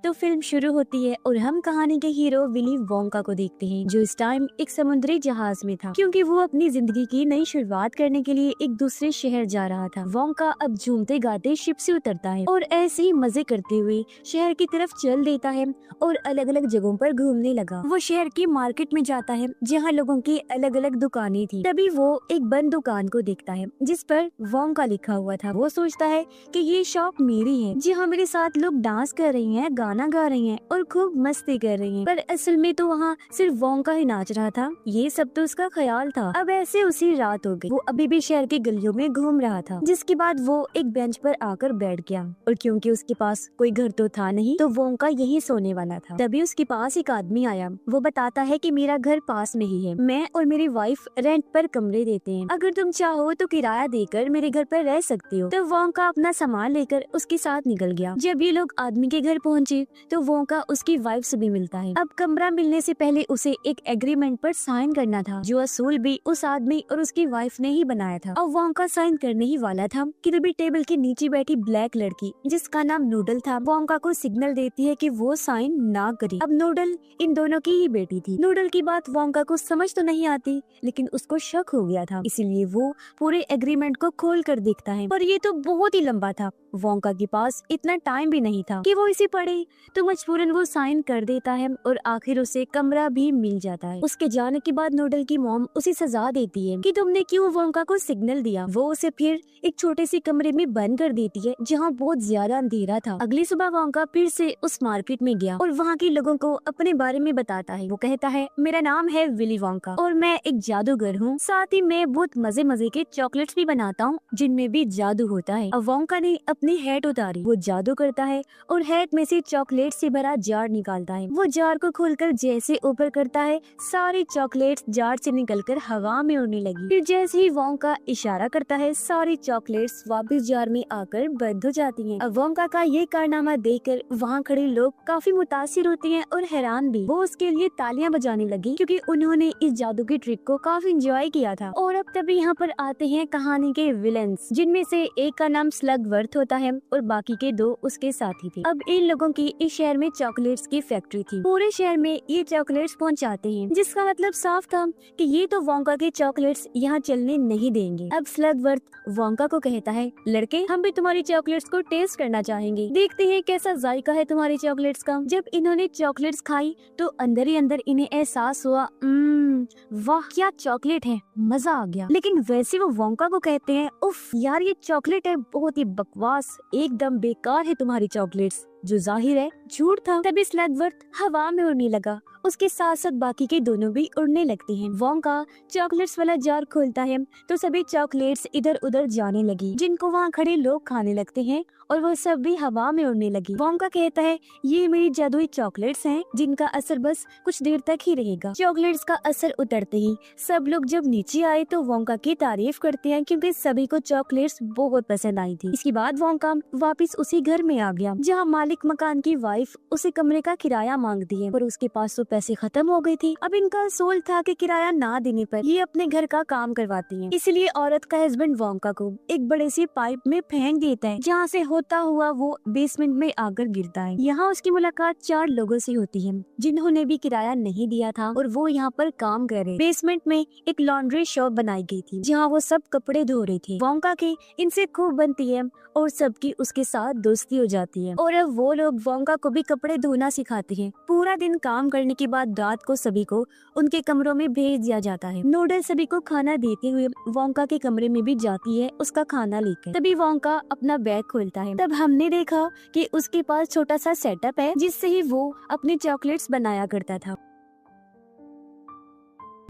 तो फिल्म शुरू होती है और हम कहानी के हीरो विली वोंका को देखते हैं, जो इस टाइम एक समुद्री जहाज में था, क्योंकि वो अपनी जिंदगी की नई शुरुआत करने के लिए एक दूसरे शहर जा रहा था। वोंका अब झूमते गाते शिप से उतरता है और ऐसे ही मजे करते हुए शहर की तरफ चल देता है और अलग अलग जगहों पर घूमने लगा। वो शहर की मार्केट में जाता है जहाँ लोगों की अलग अलग दुकानें थी। तभी वो एक बंद दुकान को देखता है जिस पर वोंका लिखा हुआ था। वो सोचता है कि ये शॉप मेरी है, जहाँ मेरे साथ लोग डांस कर रही हैं, गाना गा रही हैं और खूब मस्ती कर रही हैं। पर असल में तो वहाँ सिर्फ वोंका ही नाच रहा था। ये सब तो उसका ख्याल था। अब ऐसे उसी रात हो गई। वो अभी भी शहर की गलियों में घूम रहा था, जिसके बाद वो एक बेंच पर आकर बैठ गया। और क्योंकि उसके पास कोई घर तो था नहीं, तो वोंका यही सोने वाला था। तभी उसके पास एक आदमी आया। वो बताता है कि मेरा घर पास में ही है, मैं और मेरी वाइफ रेंट पर कमरे देते हैं, अगर तुम चाहो तो किराया देकर मेरे घर पर रह सकते हो। तो वोंका अपना सामान लेकर उसके साथ निकल गया। जब ये लोग आदमी के घर पहुँचे तो वोंका उसकी वाइफ से भी मिलता है। अब कमरा मिलने से पहले उसे एक एग्रीमेंट पर साइन करना था, जो असूल भी उस आदमी और उसकी वाइफ ने ही बनाया था। अब वोंका साइन करने ही वाला था कि तभी टेबल के नीचे बैठी ब्लैक लड़की, जिसका नाम नूडल था, वोंका को सिग्नल देती है कि वो साइन ना करे। अब नूडल इन दोनों की ही बेटी थी। नूडल की बात वोंका को समझ तो नहीं आती, लेकिन उसको शक हो गया था, इसीलिए वो पूरे एग्रीमेंट को खोल कर देखता है। पर ये तो बहुत ही लंबा था। वोंका के पास इतना टाइम भी नहीं था कि वो इसे पढ़े, तो मजबूरन वो साइन कर देता है और आखिर उसे कमरा भी मिल जाता है। उसके जाने के बाद नूडल की मॉम उसे सजा देती है कि तुमने क्यों वोंका को सिग्नल दिया। वो उसे फिर एक छोटे से कमरे में बंद कर देती है जहाँ बहुत ज्यादा अंधेरा था। अगली सुबह वोंका फिर से उस मार्केट में गया और वहाँ के लोगों को अपने बारे में बताता है। वो कहता है, मेरा नाम है विली वोंका और मैं एक जादूगर हूँ, साथ ही मैं बहुत मजे मजे के चॉकलेट्स भी बनाता हूँ जिनमें भी जादू होता है। अब वोंका ने अपनी हैट उतारी, वो जादू करता है और हैट में से चॉकलेट से भरा जार निकालता है। वो जार को खोलकर जैसे ऊपर करता है, सारी चॉकलेट्स जार से निकलकर हवा में उड़ने लगी। फिर जैसे ही वोंका इशारा करता है, सारी चॉकलेट्स वापस जार में आकर बंद हो जाती हैं। अब वोंका का ये कारनामा देखकर वहाँ खड़े लोग काफी मुतासिर होते हैं और हैरान भी। वो उसके लिए तालियां बजाने लगी क्योंकि उन्होंने इस जादू की ट्रिक को काफी एंजॉय किया था। और अब तभी यहाँ पर आते हैं कहानी के विलेंस, जिनमें से एक का नाम स्लगवर्थ होता है और बाकी के दो उसके साथी थे। अब इन लोगों की इस शहर में चॉकलेट्स की फैक्ट्री थी। पूरे शहर में ये चॉकलेट्स पहुंचाते हैं, जिसका मतलब साफ था कि ये तो वोंका के चॉकलेट्स यहाँ चलने नहीं देंगे। अब स्लगवर्थ वोंका को कहता है, लड़के हम भी तुम्हारी चॉकलेट्स को टेस्ट करना चाहेंगे, देखते हैं कैसा जायका है तुम्हारी चॉकलेट्स का। जब इन्होंने चॉकलेट्स खाई तो अंदर ही अंदर इन्हें एहसास हुआ, वाह क्या चॉकलेट है, मजा आ गया। लेकिन वैसे वो वोंका को कहते हैं, उफ यार ये चॉकलेट है बहुत ही बकवास, एकदम बेकार है तुम्हारी चॉकलेट्स, जो जाहिर है झूठ था। तभी स्लगवर्थ हवा में उड़ने लगा, उसके साथ साथ बाकी के दोनों भी उड़ने लगते हैं। वोंका चॉकलेट्स वाला जार खोलता है तो सभी चॉकलेट्स इधर उधर जाने लगी, जिनको वहाँ खड़े लोग खाने लगते हैं और वो सब भी हवा में उड़ने लगी। वोंका कहता है, ये मेरी जादुई चॉकलेट्स हैं, जिनका असर बस कुछ देर तक ही रहेगा। चॉकलेट्स का असर उतरते ही सब लोग जब नीचे आए तो वोंका की तारीफ करते हैं, क्योंकि सभी को चॉकलेट्स बहुत पसंद आई थी। इसके बाद वोंका वापिस उसी घर में आ गया जहाँ मालिक मकान की वाइफ उसे कमरे का किराया मांगती है, पर उसके पास तो पैसे खत्म हो गई थी। अब इनका असूल था कि किराया ना देने पर ये अपने घर का काम करवाती हैं। इसलिए औरत का हस्बैंड वोंका को एक बड़े से पाइप में फेंक देता है, जहाँ से होता हुआ वो बेसमेंट में आकर गिरता है। यहाँ उसकी मुलाकात 4 लोगों से होती है, जिन्होंने भी किराया नहीं दिया था और वो यहाँ पर काम कर रहे। बेसमेंट में एक लॉन्ड्री शॉप बनाई गई थी, जहाँ वो सब कपड़े धो रहे थे। वोंका की इनसे खूब बनती है और सबकी उसके साथ दोस्ती हो जाती है और अब वो लोग वोंका को भी कपड़े धोना सिखाते हैं। पूरा दिन काम करने के बाद रात को सभी को उनके कमरों में भेज दिया जाता है। नूडल सभी को खाना देते हुए वोंका के कमरे में भी जाती है उसका खाना लेकर। तभी वोंका अपना बैग खोलता है, तब हमने देखा कि उसके पास छोटा सा सेटअप है, जिससे ही वो अपने चॉकलेट्स बनाया करता था।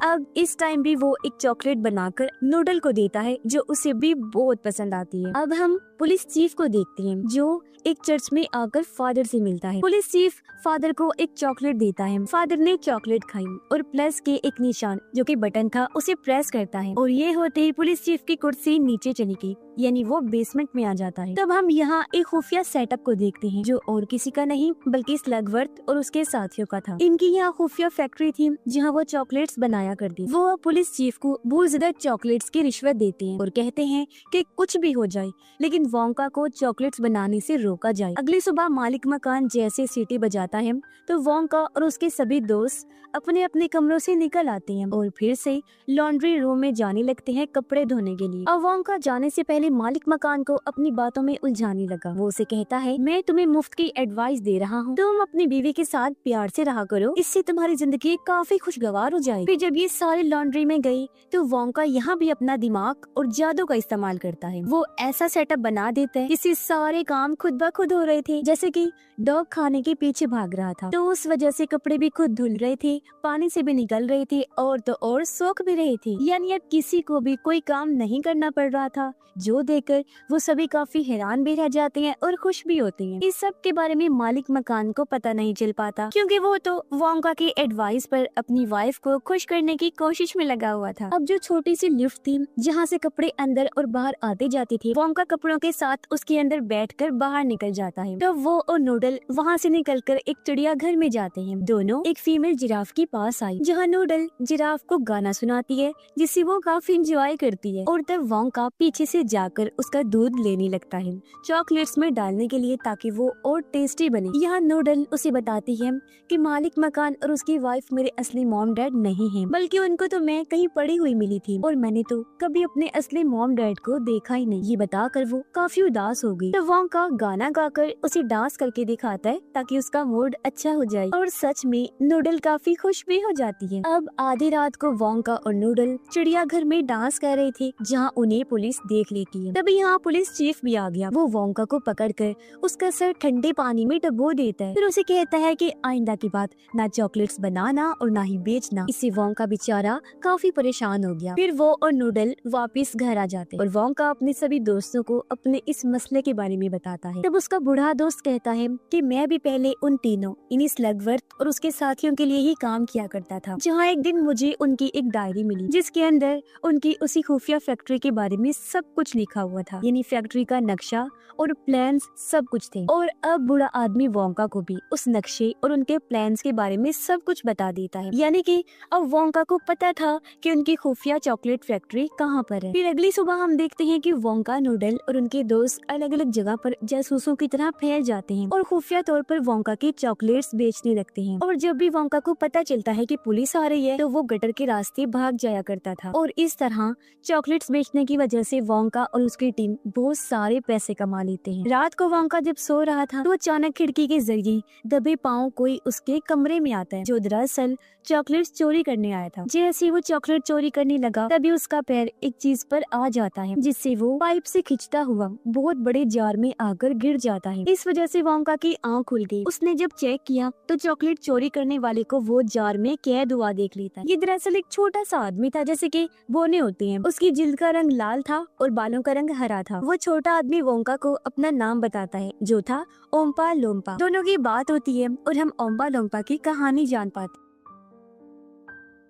अब इस टाइम भी वो एक चॉकलेट बनाकर नूडल को देता है, जो उसे भी बहुत पसंद आती है। अब हम पुलिस चीफ को देखते हैं, जो एक चर्च में आकर फादर से मिलता है। पुलिस चीफ फादर को एक चॉकलेट देता है। फादर ने चॉकलेट खाई और प्लस के एक निशान जो कि बटन था उसे प्रेस करता है और ये होते ही पुलिस चीफ की कुर्सी नीचे चली गई। यानी वो बेसमेंट में आ जाता है। तब हम यहाँ एक खुफिया सेटअप को देखते हैं जो और किसी का नहीं बल्कि स्लगवर्थ और उसके साथियों का था। इनकी यहाँ खुफिया फैक्ट्री थी जहाँ वो चॉकलेट्स बनाया करती। वो पुलिस चीफ को बहुत ज्यादा चॉकलेट्स की रिश्वत देते हैं और कहते हैं कि कुछ भी हो जाए लेकिन वोंका को चॉकलेट्स बनाने से रोका जाए। अगली सुबह मालिक मकान जैसे सीटी बजाता है तो वोंका और उसके सभी दोस्त अपने अपने कमरों से निकल आते हैं और फिर से लॉन्ड्री रूम में जाने लगते हैं कपड़े धोने के लिए। अब वोंका जाने से पहले मालिक मकान को अपनी बातों में उलझाने लगा। वो उसे कहता है, मैं तुम्हें मुफ्त की एडवाइस दे रहा हूँ, तुम अपनी बीवी के साथ प्यार से रहा करो, इससे तुम्हारी जिंदगी काफी खुशगवार हो जाए। फिर जब ये सारे लॉन्ड्री में गई तो वोंका यहाँ भी अपना दिमाग और जादू का इस्तेमाल करता है। वो ऐसा सेटअप बना देता है जिससे सारे काम खुद ब खुद हो रहे थे, जैसे कि डॉग खाने के पीछे भाग रहा था तो उस वजह से कपड़े भी खुद धुल रहे थे, पानी से भी निकल रहे थे और तो और सोख भी रहे थे। यानी अब किसी को भी कोई काम नहीं करना पड़ रहा था, जो देखकर वो सभी काफी हैरान भी रह जाते हैं और खुश भी होते हैं। इस सब के बारे में मालिक मकान को पता नहीं चल पाता क्योंकि वो तो वोंका की एडवाइस पर अपनी वाइफ को खुश करने की कोशिश में लगा हुआ था। अब जो छोटी सी लिफ्ट थी जहाँ से कपड़े अंदर और बाहर आते जाते थे, वोंका कपड़ों के साथ उसके अंदर बैठकर बाहर निकल जाता है। तो वो और नूडल वहाँ से निकलकर एक चिड़िया घर में जाते हैं। दोनों एक फीमेल जिराफ के पास आई जहाँ नूडल जिराफ को गाना सुनाती है जिसे वो काफी इंजॉय करती है और तब वोंका पीछे से जाकर उसका दूध लेने लगता है चॉकलेट्स में डालने के लिए ताकि वो और टेस्टी बने। यहाँ नूडल उसे बताती है कि मालिक मकान और उसकी वाइफ मेरे असली मॉम डैड नहीं हैं, बल्कि उनको तो मैं कहीं पड़ी हुई मिली थी और मैंने तो कभी अपने असली मॉम डैड को देखा ही नहीं। ये बताकर वो काफी उदास हो गई। तो वोंका गाना गाकर उसे डांस करके दिखाता है ताकि उसका मूड अच्छा हो जाए और सच में नूडल काफी खुश भी हो जाती है। अब आधी रात को वोंका और नूडल चिड़ियाघर में डांस कर रहे थे जहाँ उन्हें पुलिस देख लेती है। तभी यहाँ पुलिस चीफ भी आ गया। वो वोंका को पकड़कर उसका सर ठंडे पानी में डुबो देता है, फिर उसे कहता है कि आइंदा की बात ना चॉकलेट्स बनाना और ना ही बेचना। इससे वोंका बेचारा काफी परेशान हो गया। फिर वो और नूडल वापस घर आ जाते और वोंका अपने सभी दोस्तों को अपने इस मसले के बारे में बताता है। तब उसका बूढ़ा दोस्त कहता है कि मैं भी पहले उन तीनों यानी स्लगवर्थ और उसके साथियों के लिए ही काम किया करता था, जहाँ एक दिन मुझे उनकी एक डायरी मिली जिसके अंदर उनकी उसी खुफिया फैक्ट्री के बारे में सब कुछ लिखा हुआ था, यानी फैक्ट्री का नक्शा और प्लान्स सब कुछ थे। और अब बूढ़ा आदमी वोंका को भी उस नक्शे और उनके प्लान्स के बारे में सब कुछ बता देता है। यानी कि अब वोंका को पता था कि उनकी खुफिया चॉकलेट फैक्ट्री कहाँ पर है। फिर अगली सुबह हम देखते हैं कि वोंका, नूडल और उनके दोस्त अलग अलग जगह पर जासूसों की तरह फैल जाते हैं और खुफिया तौर पर वोंका के चॉकलेट्स बेचने लगते हैं। और जब भी वोंका को पता चलता है कि पुलिस आ रही है तो वो गटर के रास्ते भाग जाया करता था और इस तरह चॉकलेट्स बेचने की वजह से वोंका और उसकी टीम बहुत सारे पैसे कमा लेते हैं। रात को वोंका जब सो रहा था तो अचानक खिड़की के जरिए दबे पांव कोई उसके कमरे में आता है जो दरअसल चॉकलेट्स चोरी करने आया था। जैसे वो चॉकलेट चोरी करने लगा तभी उसका पैर एक चीज पर आ जाता है जिससे वो पाइप से खिंचता हुआ बहुत बड़े जार में आकर गिर जाता है। इस वजह से वोंका की आंख खुल गई। उसने जब चेक किया तो चॉकलेट चोरी करने वाले को वो जार में कैद हुआ देख लेता है। ये दरअसल एक छोटा सा आदमी था, जैसे कि बोने होते हैं। उसकी जिल्द का रंग लाल था और बालों का रंग हरा था। वो छोटा आदमी वोंका को अपना नाम बताता है जो था ओम्पा लोम्पा। दोनों की बात होती है और हम ओम्पा लोम्पा की कहानी जान पाते।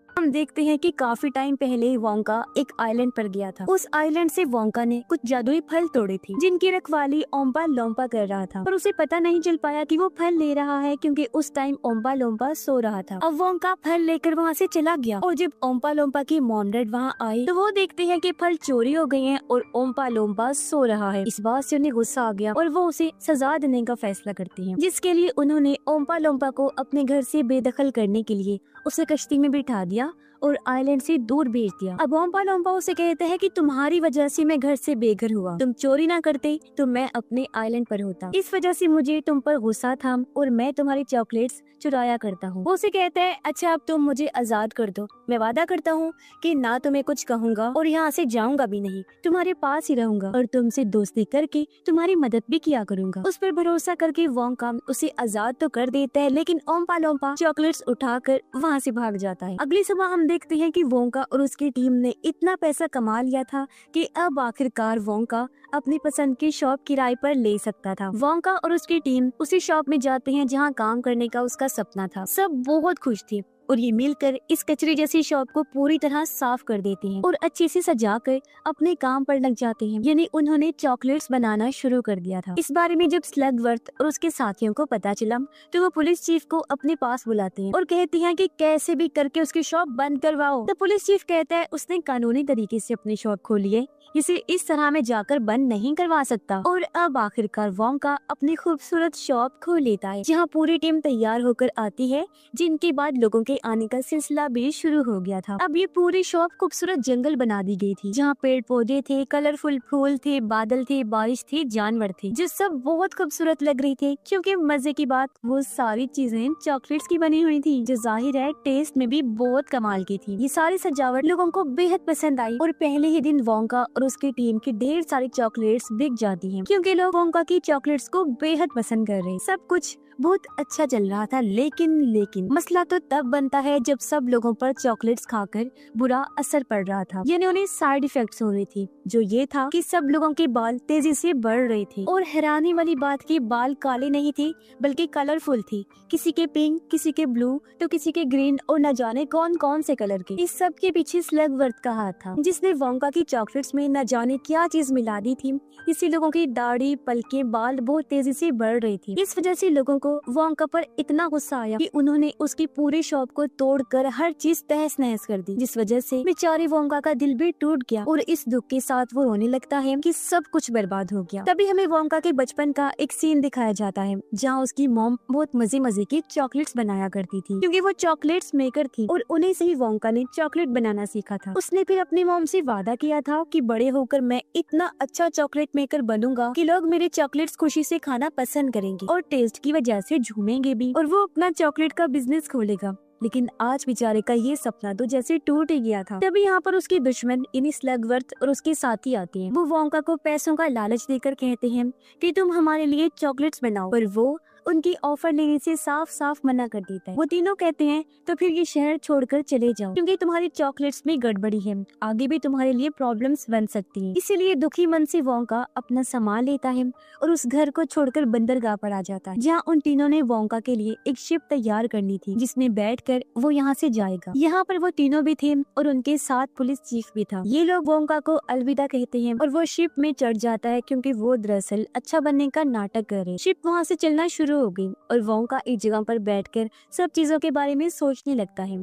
हम देखते हैं कि काफी टाइम पहले वोंका एक आइलैंड पर गया था। उस आइलैंड से वोंका ने कुछ जादुई फल तोड़े थे जिनकी रखवाली ओम्पा लोम्पा कर रहा था, पर उसे पता नहीं चल पाया कि वो फल ले रहा है क्योंकि उस टाइम ओम्पा लोम्पा सो रहा था। अब वोंका फल लेकर वहाँ से चला गया और जब ओम्पा लोम्पा की मॉम डैड वहाँ आई तो वो देखते हैं कि फल चोरी हो गए हैं और ओम्पा लोम्पा सो रहा है। इस बात से उन्हें गुस्सा आ गया और वो उसे सजा देने का फैसला करते हैं, जिसके लिए उन्होंने ओम्पा लोम्पा को अपने घर से बेदखल करने के लिए उसे कश्ती में बिठा दिया और आइलैंड से दूर भेज दिया। अब ओम्पा लोम्पा उसे कहते हैं कि तुम्हारी वजह से मैं घर से बेघर हुआ, तुम चोरी ना करते तो मैं अपने आइलैंड पर होता, इस वजह से मुझे तुम पर गुस्सा था और मैं तुम्हारी चॉकलेट्स चुराया करता हूँ। वो उसे कहता है अच्छा अब तुम मुझे आजाद कर दो, मैं वादा करता हूँ कि ना तुम्हें कुछ कहूँगा और यहाँ से जाऊँगा भी नहीं, तुम्हारे पास ही रहूंगा और तुमसे दोस्ती करके तुम्हारी मदद भी किया करूँगा। उस पर भरोसा करके वोंका उसे आजाद तो कर देता है, लेकिन ओम्पा लोम्पा चॉकलेट्स उठाकर वहाँ से भाग जाता है। अगली सुबह हम देखते हैं कि वोंका और उसकी टीम ने इतना पैसा कमा लिया था कि अब आखिरकार वोंका अपनी पसंद की शॉप किराए पर ले सकता था। वोंका और उसकी टीम उसी शॉप में जाते हैं जहाँ काम करने का उसका सपना था। सब बहुत खुश थे और ये मिलकर इस कचरे जैसी शॉप को पूरी तरह साफ कर देते हैं और अच्छे से सजाकर अपने काम पर लग जाते हैं। यानी उन्होंने चॉकलेट्स बनाना शुरू कर दिया था। इस बारे में जब स्लगवर्थ और उसके साथियों को पता चला तो वो पुलिस चीफ को अपने पास बुलाते हैं और कहते हैं कि कैसे भी करके उसकी शॉप बंद करवाओ। तो पुलिस चीफ कहता है उसने कानूनी तरीके से अपनी शॉप खोली है, इसे इस तरह में जाकर बंद नहीं करवा सकता। और अब आखिरकार वोंका अपनी खूबसूरत शॉप खोल लेता है जहाँ पूरी टीम तैयार होकर आती है, जिनके बाद लोगों के आने का सिलसिला भी शुरू हो गया था। अब ये पूरी शॉप खूबसूरत जंगल बना दी गई थी जहाँ पेड़ पौधे थे, कलरफुल फूल थे, बादल थे, बारिश थी, जानवर थे, जो सब बहुत खूबसूरत लग रही थे। क्योंकि मजे की बात वो सारी चीजें चॉकलेट्स की बनी हुई थी, जो जाहिर है टेस्ट में भी बहुत कमाल की थी। ये सारी सजावट लोगों को बेहद पसंद आई और पहले ही दिन वोंका और उसकी टीम की ढेर सारी चॉकलेट्स बिक जाती हैं, क्योंकि लोग वोंका की चॉकलेट्स को बेहद पसंद कर रहे हैं। सब कुछ बहुत अच्छा चल रहा था, लेकिन मसला तो तब बनता है जब सब लोगों पर चॉकलेट्स खाकर बुरा असर पड़ रहा था। यानी उन्हें साइड इफेक्ट्स हो रही थी, जो ये था कि सब लोगों के बाल तेजी से बढ़ रहे थे। और हैरानी वाली बात कि बाल काले नहीं थे बल्कि कलरफुल थी, किसी के पिंक, किसी के ब्लू, तो किसी के ग्रीन, और न जाने कौन कौन से कलर के। इस सब के पीछे स्लगवर्थ का हाथ था, जिसने वोंका की चॉकलेट्स में न जाने क्या चीज मिला दी थी। इससे लोगों की दाढ़ी, पलके, बाल बहुत तेजी से बढ़ रही थी। इस वजह से लोगों को वोंका पर इतना गुस्सा आया कि उन्होंने उसकी पूरी शॉप को तोड़कर हर चीज तहस नहस कर दी, जिस वजह से बेचारे वोंका का दिल भी टूट गया और इस दुख के साथ वो रोने लगता है कि सब कुछ बर्बाद हो गया। तभी हमें वोंका के बचपन का एक सीन दिखाया जाता है जहाँ उसकी मॉम बहुत मजे मजे की चॉकलेट्स बनाया करती थी, क्योंकि वो चॉकलेट्स मेकर थी और उन्हीं से ही वोंका ने चॉकलेट बनाना सीखा था। उसने फिर अपनी मॉम से वादा किया था कि बड़े होकर मैं इतना अच्छा चॉकलेट मेकर बनूंगा कि लोग मेरे चॉकलेट्स खुशी से खाना पसंद करेंगे और टेस्ट की वजह से झूमेंगे भी, और वो अपना चॉकलेट का बिजनेस खोलेगा। लेकिन आज बेचारे का ये सपना तो जैसे टूट ही गया था। तभी यहाँ पर उसके दुश्मन यानी स्लगवर्थ और उसके साथी आते हैं। वो वोंका को पैसों का लालच देकर कहते हैं कि तुम हमारे लिए चॉकलेट्स बनाओ, पर वो उनकी ऑफर लेने से साफ साफ मना कर देता है। वो तीनों कहते हैं तो फिर ये शहर छोड़कर चले जाओ, क्योंकि तुम्हारी चॉकलेट्स में गड़बड़ी है, आगे भी तुम्हारे लिए प्रॉब्लम्स बन सकती हैं। इसीलिए दुखी मन से वोंका अपना सामान लेता है और उस घर को छोड़कर बंदरगाह पर आ जाता है, जहाँ उन तीनों ने वोंका के लिए एक शिप तैयार करनी थी, जिसमें बैठकर वो यहाँ से जाएगा। यहाँ पर वो तीनों भी थे और उनके साथ पुलिस चीफ भी था। ये लोग वोंका को अलविदा कहते हैं और वो शिप में चढ़ जाता है, क्योंकि वो दरअसल अच्छा बनने का नाटक कर रहे। शिप वहाँ से चलना शुरू हो गई और वोंका एक जगह पर बैठकर सब चीजों के बारे में सोचने लगता है।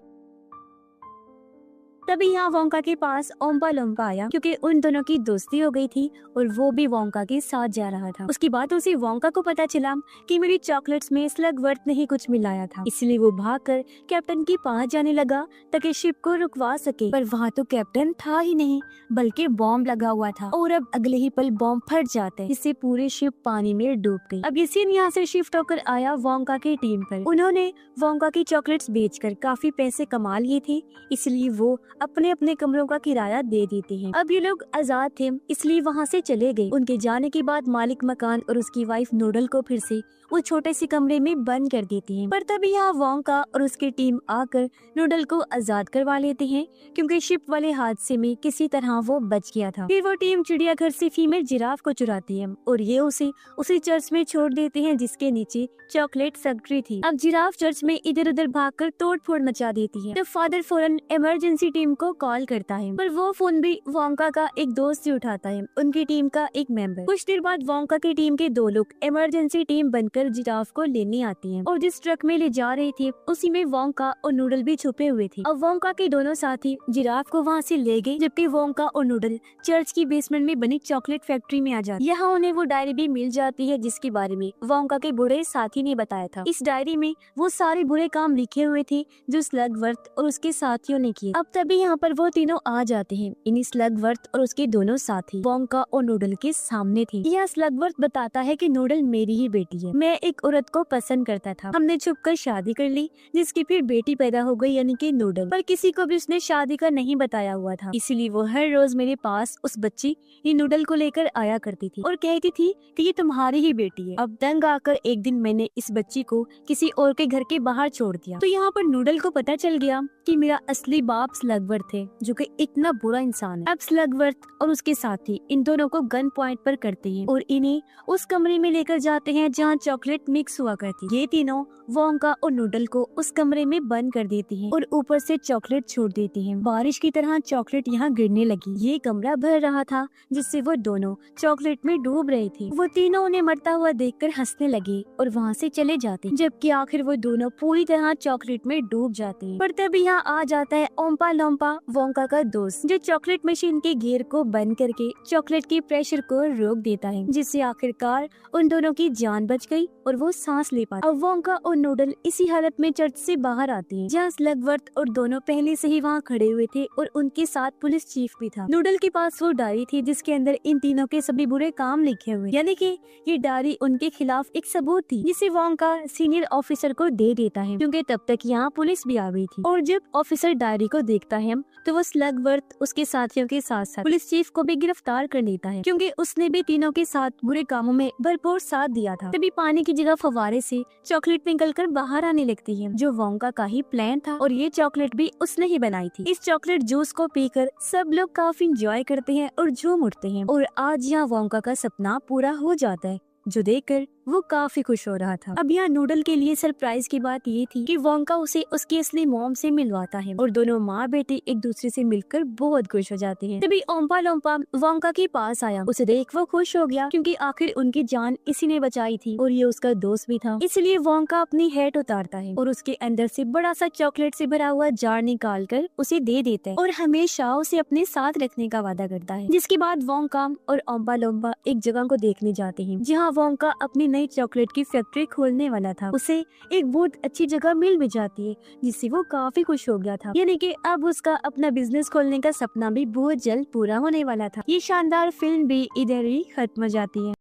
तभी यहाँ वोंका के पास ओम्पा लोम्पा आया, क्योंकि उन दोनों की दोस्ती हो गई थी और वो भी वोंका के साथ जा रहा था। उसकी बातों से वोंका को पता चला कि मेरी चॉकलेट्स में स्लगवर्थ ने ही कुछ मिलाया था, इसलिए वो भागकर कैप्टन के पास जाने लगा ताकि शिप को रुकवा सके। पर वहाँ तो कैप्टन था ही नहीं, बल्कि बॉम्ब लगा हुआ था और अब अगले ही पल बॉम्ब फट जाते, जिससे पूरी शिप पानी में डूब गई। अब ये सीन यहाँ से शिफ्ट होकर आया वोंका की टीम पर। उन्होंने वोंका की चॉकलेट्स बेचकर काफी पैसे कमा लिए थे, इसलिए वो अपने अपने कमरों का किराया दे देते हैं। अब ये लोग आजाद थे, इसलिए वहाँ से चले गए। उनके जाने के बाद मालिक मकान और उसकी वाइफ नूडल को फिर से वो छोटे से कमरे में बंद कर देते हैं। पर तभी यहाँ वोंका और उसकी टीम आकर नूडल को आजाद करवा लेते हैं, क्योंकि शिप वाले हादसे में किसी तरह वो बच गया था। फिर वो टीम चिड़ियाघर से फीमेल जिराफ को चुराती है और ये उसे उसी चर्च में छोड़ देते हैं जिसके नीचे चॉकलेट फैक्ट्री थी। अब जिराफ चर्च में इधर उधर भागकर तोड़ फोड़ मचा देती है। तो फादर फौरन इमरजेंसी टीम को कॉल करता है, पर वो फोन भी वोंका का एक दोस्त ही उठाता है, उनकी टीम का एक मेंबर। कुछ देर बाद वोंका की टीम के 2 लोग इमरजेंसी टीम बनकर जिराफ को लेने आते हैं और जिस ट्रक में ले जा रहे थे उसी में वोंका और नूडल भी छुपे हुए थे। अब वोंका के दोनों साथी जिराफ को वहाँ से ले गए, जबकि वोंका और नूडल चर्च की बेसमेंट में बनी चॉकलेट फैक्ट्री में आ जाते। यहाँ उन्हें वो डायरी भी मिल जाती है जिसके बारे में वोंका के बुरे साथी ने बताया था। इस डायरी में वो सारे बुरे काम लिखे हुए थे जो स्लगवर्थ और उसके साथियों ने किए। अब तभी यहाँ पर वो तीनों आ जाते हैं। इन्हीं स्लगवर्थ और उसके दोनों साथी वोंका और नूडल के सामने थे। यह स्लगवर्थ बताता है कि नूडल मेरी ही बेटी है, मैं एक औरत को पसंद करता था, हमने छुपकर शादी कर ली जिसकी फिर बेटी पैदा हो गई, यानी कि नूडल। पर किसी को भी उसने शादी का नहीं बताया हुआ था, इसीलिए वो हर रोज मेरे पास उस बच्ची ये नूडल को लेकर आया करती थी और कहती थी कि ये तुम्हारी ही बेटी है। अब दंग आकर एक दिन मैंने इस बच्ची को किसी और के घर के बाहर छोड़ दिया। तो यहाँ पर नूडल को पता चल गया कि मेरा असली बाप स्लगवर्थ स्लगवर्थ है, जो कि इतना बुरा इंसान है। अब स्लगवर्थ और उसके साथी इन दोनों को गन पॉइंट पर करते हैं और इन्हें उस कमरे में लेकर जाते हैं जहाँ चॉकलेट मिक्स हुआ करती। ये तीनों वोंका और नूडल को उस कमरे में बंद कर देती हैं और ऊपर से चॉकलेट छोड़ देती हैं। बारिश की तरह चॉकलेट यहाँ गिरने लगी। ये कमरा भर रहा था जिससे वो दोनों चॉकलेट में डूब रहे थे। वो तीनों उन्हें मरता हुआ देखकर हंसने लगे और वहाँ से चले जाते, जबकि आखिर वो दोनों पूरी तरह चॉकलेट में डूब जाते हैं। पर तभी यहाँ आ जाता है ओम्पा लोम्पा, वोंका का दोस्त, जो चॉकलेट मशीन के गियर को बंद करके चॉकलेट के प्रेशर को रोक देता है, जिससे आखिरकार उन दोनों की जान बच गई और वो सांस ले पाते। अब वोंका और नूडल इसी हालत में चर्च से बाहर आते हैं, जहाँ स्लगवर्थ और दोनों पहले से ही वहाँ खड़े हुए थे और उनके साथ पुलिस चीफ भी था। नूडल के पास वो डायरी थी जिसके अंदर इन तीनों के सभी बुरे काम लिखे हुए, यानी कि ये डायरी उनके खिलाफ एक सबूत थी, जिसे वोंका सीनियर ऑफिसर को दे देता है, क्योंकि तब तक यहाँ पुलिस भी आ गई थी। और जब ऑफिसर डायरी को देखता है तो वो स्लगवर्थ उसके साथियों के साथ साथ पुलिस चीफ को भी गिरफ्तार कर लेता है, क्योंकि उसने भी तीनों के साथ बुरे कामों में भरपूर साथ दिया था। तभी पानी की जगह फव्वारे से चॉकलेट निकलकर बाहर आने लगती है, जो वोंका का ही प्लान था और ये चॉकलेट भी उसने ही बनाई थी। इस चॉकलेट जूस को पीकर सब लोग काफी इंजॉय करते हैं और झूम उठते हैं और आज यहाँ वोंका का सपना पूरा हो जाता है, जो देखकर वो काफी खुश हो रहा था। अब यहाँ नूडल के लिए सरप्राइज की बात ये थी कि वोंका उसे उसकी असली मॉम से मिलवाता है और दोनों माँ बेटे एक दूसरे से मिलकर बहुत खुश हो जाते हैं। तभी ओम्पा लोम्पा वोंका के पास आया। उसे देख वो खुश हो गया, क्योंकि आखिर उनकी जान इसी ने बचाई थी और ये उसका दोस्त भी था। इसलिए वोंका अपनी हैट उतारता है और उसके अंदर से बड़ा सा चॉकलेट से भरा हुआ जार निकाल कर उसे दे देता है और हमेशा उसे अपने साथ रखने का वादा करता है। जिसके बाद वोंका और ओम्पा लोम्पा एक जगह को देखने जाते हैं, जहाँ वोंका अपनी नई चॉकलेट की फैक्ट्री खोलने वाला था। उसे एक बहुत अच्छी जगह मिल भी जाती है, जिससे वो काफी खुश हो गया था, यानी कि अब उसका अपना बिजनेस खोलने का सपना भी बहुत जल्द पूरा होने वाला था। ये शानदार फिल्म भी इधर ही खत्म हो जाती है।